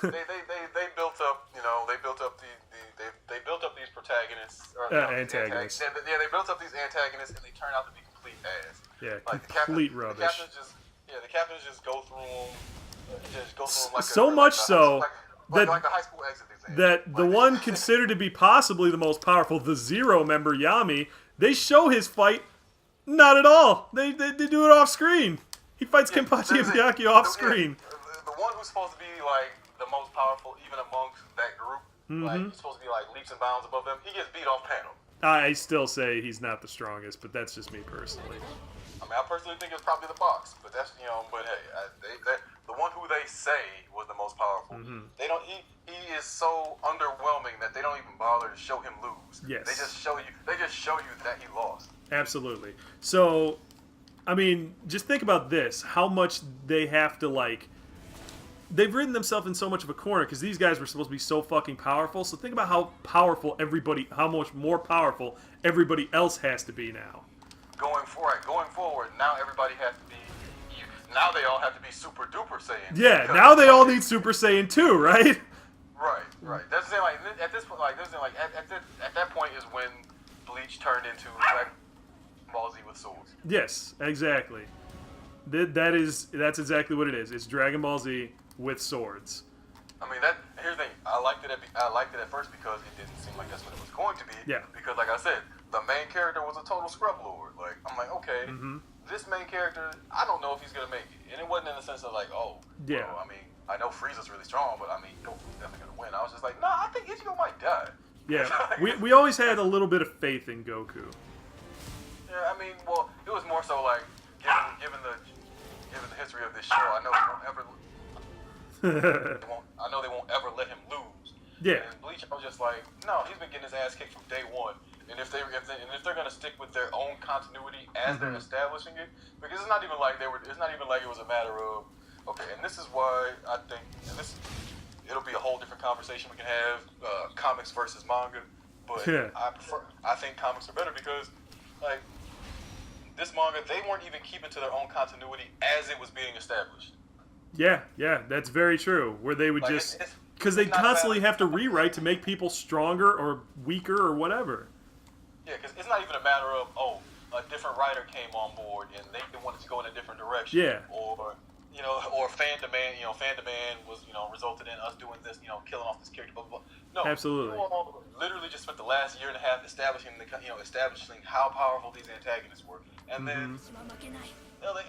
they built up, they built up they built up these protagonists or antagonists. Yeah, they built up these antagonists, and they turn out to be complete ass. Yeah, Like complete rubbish. The captains just go through them, like so much so that like the high school exit exam. that the one considered to be possibly the most powerful, the Zero member Yami, they show his fight. Not at all. They do it off screen. He fights Kenpachi and Miyaki off screen. The one who's supposed to be like the most powerful, even amongst that group, like he's supposed to be like leaps and bounds above them. He gets beat off panel. I still say he's not the strongest, but that's just me personally. I mean, I personally think it's probably the box, but that's But hey, the one who they say was the most powerful. They don't. He is so underwhelming that they don't even bother to show him lose. Yes. They just show you that he lost. Absolutely. So, I mean, just think about this: how much they have to like. They've ridden themselves in so much of a corner because these guys were supposed to be so fucking powerful. So think about how how much more powerful everybody else has to be now. Going forward, now everybody has to be. Now they all have to be super duper Saiyan. Yeah, now they all need Super Saiyan 2, right? Right. That's the thing. Like at this point, at that point is when Bleach turned into Dragon Ball Z with swords. Yes, exactly. That's exactly what it is. It's Dragon Ball Z with swords. I mean, here's the thing. I liked it at first because it didn't seem like that's what it was going to be. Yeah. Because, like I said, the main character was a total scrub lord. Like, I'm like, okay, this main character, I don't know if he's gonna make it. And it wasn't in the sense of like, yeah. Well, I mean, I know Frieza's really strong, but I mean, Goku's definitely gonna win. I was just like, nah, I think Ichigo might die. Yeah, we always had a little bit of faith in Goku. Yeah, I mean, well, it was more so like, given the history of this show, I know they won't ever let him lose. Yeah. And Bleach, I was just like, no, he's been getting his ass kicked from day one. And if they're gonna stick with their own continuity as they're establishing it, because it's not even like it was a matter of, okay, and this is why I think, it'll be a whole different conversation we can have, comics versus manga. But I think comics are better because, like, this manga, they weren't even keeping to their own continuity as it was being established. Yeah, that's very true. Where they would like just, because they constantly have to rewrite to make people stronger or weaker or whatever. Yeah, because it's not even a matter of, a different writer came on board and they wanted to go in a different direction. Yeah. Or fan demand was, resulted in us doing this, killing off this character, blah, blah, blah. No. Absolutely. You all literally just spent the last year and a half establishing how powerful these antagonists were. And then they're like,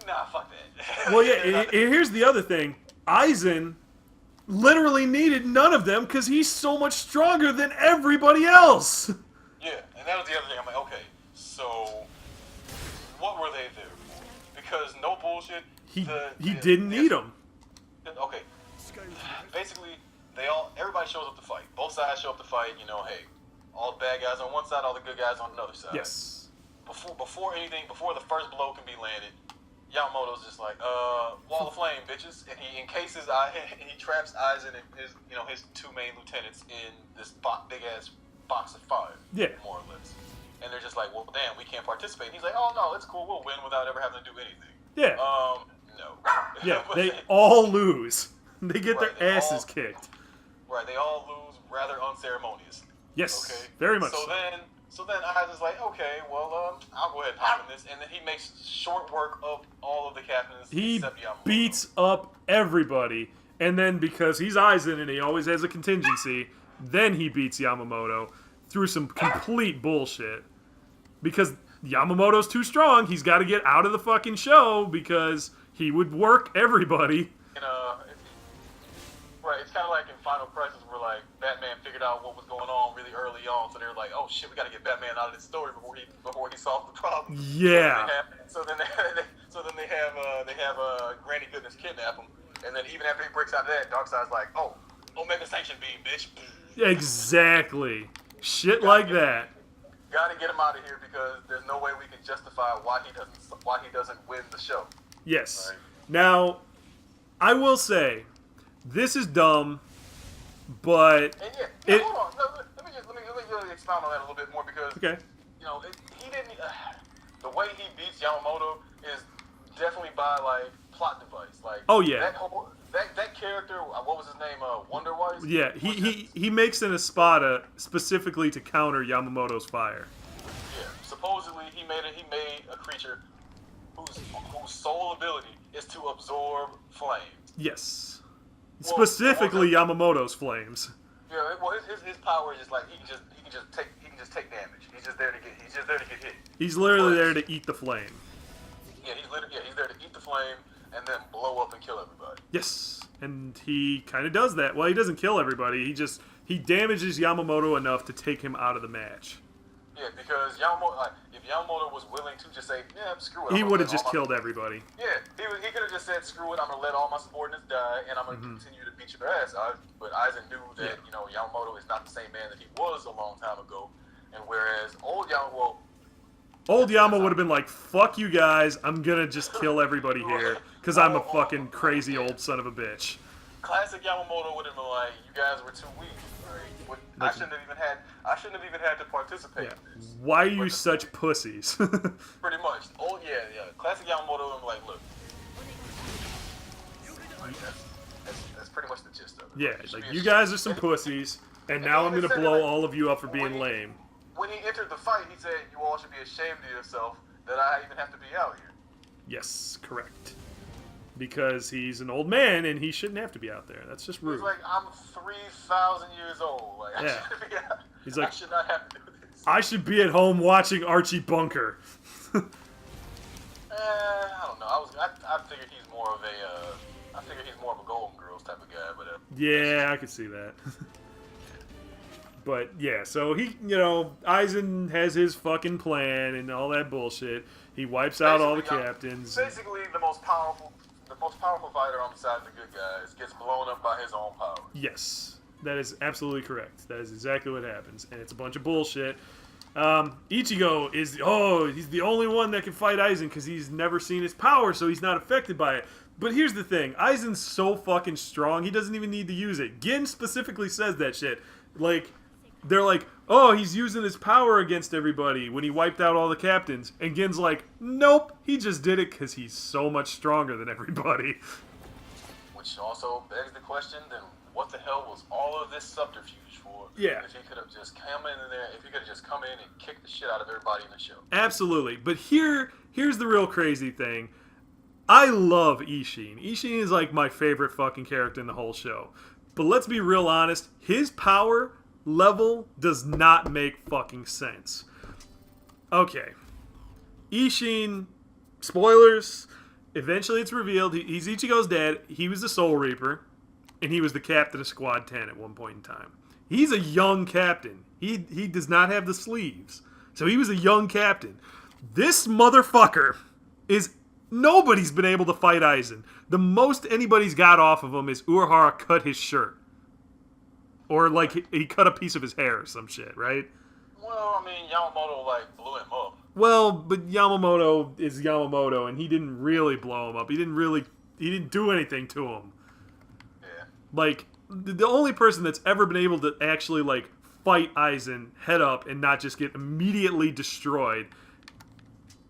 nah, fuck that. Well, yeah, and here's the other thing. Aizen literally needed none of them because he's so much stronger than everybody else. Yeah, and that was the other thing. I'm like, okay, so what were they there for? Because no bullshit. He didn't need them. Okay, basically, everybody shows up to fight. Both sides show up to fight. Hey, all the bad guys on one side, all the good guys on another side. Yes. Before the first blow can be landed, Yamamoto's just like, wall of flame, bitches, and he encases and he traps Aizen and his two main lieutenants in this big ass box of fire. Yeah. More or less. And they're just like, well, damn, we can't participate. And he's like, oh no, it's cool, we'll win without ever having to do anything. Yeah. No. Yeah, they all lose. They get their asses kicked. Right, they all lose rather unceremonious. Yes. Okay. Very much. So then Aizen's like, okay, well, I'll go ahead and hop in this, and then he makes short work of all of the captains. He except Yamamoto. beats up everybody, and then because he's Aizen and he always has a contingency, then he beats Yamamoto through some complete bullshit. Because Yamamoto's too strong, he's got to get out of the fucking show because he would work everybody. Right, it's kind of like in Final Crisis where like Batman figured out what was going on really early on, so they're like, "Oh shit, we got to get Batman out of this story before he solves the problem." Yeah. So then they have Granny Goodness kidnap him, and then even after he breaks out of that, Darkseid's like, "Oh, Omega Sanction Beam, bitch." Exactly. Shit like that. Got to get him out of here because there's no way we can justify why he doesn't win the show. Yes. Right? Now, I will say, this is dumb, but and hold on. No, let me really expound on that a little bit more because he didn't. The way he beats Yamamoto is definitely by like plot device. Like oh yeah, that character, what was his name? Wonder Wise. Yeah, he makes an Espada specifically to counter Yamamoto's fire. Yeah, supposedly he made a creature whose sole ability is to absorb flame. Yes, Well, specifically Yamamoto's flames. Yeah, well, his power is just like he can just take damage. He's just there to get hit. He's literally there to eat the flame. Yeah, he's there to eat the flame and then blow up and kill everybody. Yes, and he kind of does that. Well, he doesn't kill everybody. He damages Yamamoto enough to take him out of the match. Yeah, because if Yamamoto was willing to just say, yeah, screw it, he would have just killed everybody. Yeah, he could have just said, screw it, I'm gonna let all my subordinates die, and I'm gonna continue to beat your ass. But Aizen knew that Yamamoto is not the same man that he was a long time ago, and whereas old Yama would have been like, fuck you guys, I'm gonna just kill everybody here, because I'm a fucking crazy old son of a bitch. Classic Yamamoto would have been like, you guys were too weak. I shouldn't have even had to participate in this. Why are you such pussies? Pretty much. Oh yeah. Classic Yamamoto would be like, look. That's pretty much the gist of it. Yeah, like you guys are some pussies, and now I'm gonna blow all of you up for being lame. When he entered the fight, he said, you all should be ashamed of yourself that I even have to be out here. Yes, correct. Because he's an old man and he shouldn't have to be out there. That's just rude. He's like, I'm 3,000 years old. Like, yeah. He's like, I should not have to do this. I should be at home watching Archie Bunker. I don't know. I figured he's more of a Golden Girls type of guy, but yeah, I could see that. But yeah, so Aizen has his fucking plan and all that bullshit. He wipes out all the captains. Basically, the most powerful fighter on the side of the good guys gets blown up by his own power. Yes, that is absolutely correct. That is exactly what happens, and it's a bunch of bullshit. Ichigo is he's the only one that can fight Aizen because he's never seen his power, so he's not affected by it. But here's the thing: Aizen's so fucking strong, he doesn't even need to use it. Gin specifically says that shit. Like, they're like, oh, he's using his power against everybody when he wiped out all the captains. And Gin's like, nope, he just did it because he's so much stronger than everybody. Which also begs the question, then what the hell was all of this subterfuge for? Yeah. If he could have just come in there, if he could have just come in and kicked the shit out of everybody in the show. Absolutely. But here's the real crazy thing. I love Ishin. Ishin is like my favorite fucking character in the whole show. But let's be real honest, his power level does not make fucking sense. Okay. Ishin, spoilers, eventually it's revealed he's Ichigo's dad. He was the Soul Reaper, and he was the captain of Squad 10 at one point in time. He's a young captain. He does not have the sleeves. So he was a young captain. This motherfucker nobody's been able to fight Aizen. The most anybody's got off of him is Urahara cut his shirt. Or, like, he cut a piece of his hair or some shit, right? Well, I mean, Yamamoto, blew him up. Well, but Yamamoto is Yamamoto, and he didn't really blow him up. He didn't do anything to him. Yeah. Like, the only person that's ever been able to actually, fight Aizen head up and not just get immediately destroyed,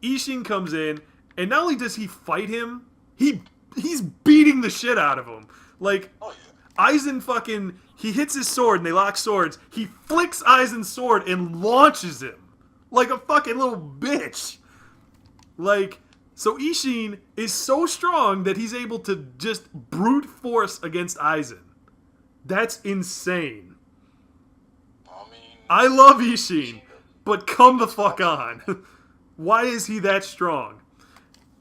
Ishin comes in, and not only does he fight him, he's beating the shit out of him. Like, oh, yeah. Aizen he hits his sword and they lock swords. He flicks Aizen's sword and launches him. Like a fucking little bitch. So Ishin is so strong that he's able to just brute force against Aizen. That's insane. I love Ishin, but come the fuck on. Why is he that strong?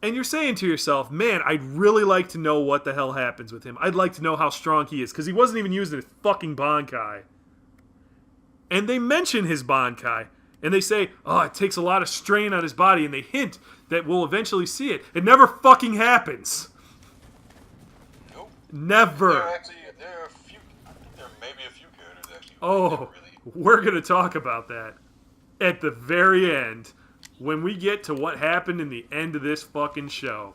And you're saying to yourself, man, I'd really like to know what the hell happens with him. I'd like to know how strong he is, because he wasn't even using his fucking Bankai. And they mention his Bankai, and they say, oh, it takes a lot of strain on his body, and they hint that we'll eventually see it. It never fucking happens. Nope. Never. There may be a few characters, actually. Oh, we're going to talk about that at the very end. When we get to what happened in the end of this fucking show.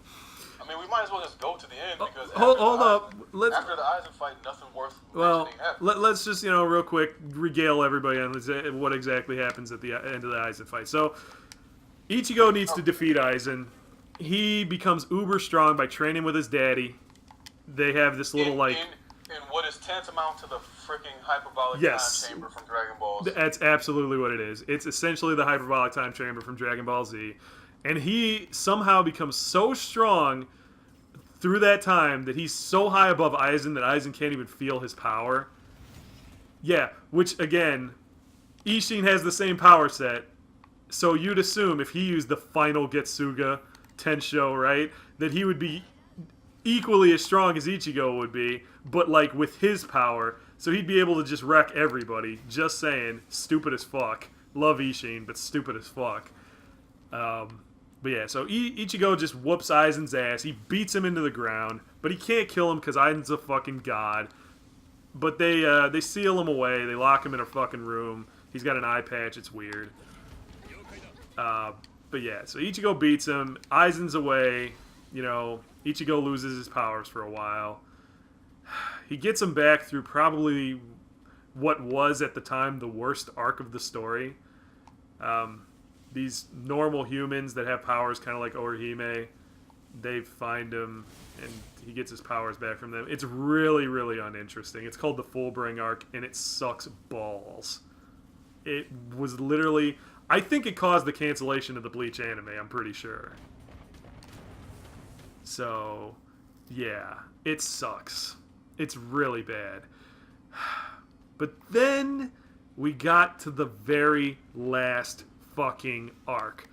I mean, we might as well just go to the end because hold up. After the Aizen fight, nothing worth mentioning happened. Let's just, real quick, regale everybody on what exactly happens at the end of the Aizen fight. So, Ichigo needs to defeat Aizen. He becomes uber strong by training with his daddy. they have this little like. In what is tantamount to the freaking hyperbolic Yes. time chamber from Dragon Ball Z. That's absolutely what it is. It's essentially the hyperbolic time chamber from Dragon Ball Z. And he somehow becomes so strong through that time that he's so high above Aizen that Aizen can't even feel his power. Yeah, which again, Ishin has the same power set. So you'd assume if he used the final Getsuga Tensho, right, that he would be equally as strong as Ichigo would be, but like with his power, so he'd be able to just wreck everybody. Just saying, stupid as fuck. Love Ishin, but stupid as fuck. But yeah, so Ichigo just whoops Aizen's ass. He beats him into the ground, but he can't kill him because Aizen's a fucking god. But they seal him away. They lock him in a fucking room. He's got an eye patch. It's weird. But yeah, so Ichigo beats him. Aizen's away. You know, Ichigo loses his powers for a while. He gets him back through probably what was at the time the worst arc of the story. These normal humans that have powers kind of like Orihime, they find him and he gets his powers back from them. It's really, really uninteresting. It's called the Fullbring arc and it sucks balls. It was literally... I think it caused the cancellation of the Bleach anime, I'm pretty sure. So, yeah, it sucks. It's really bad. But then we got to the very last fucking arc.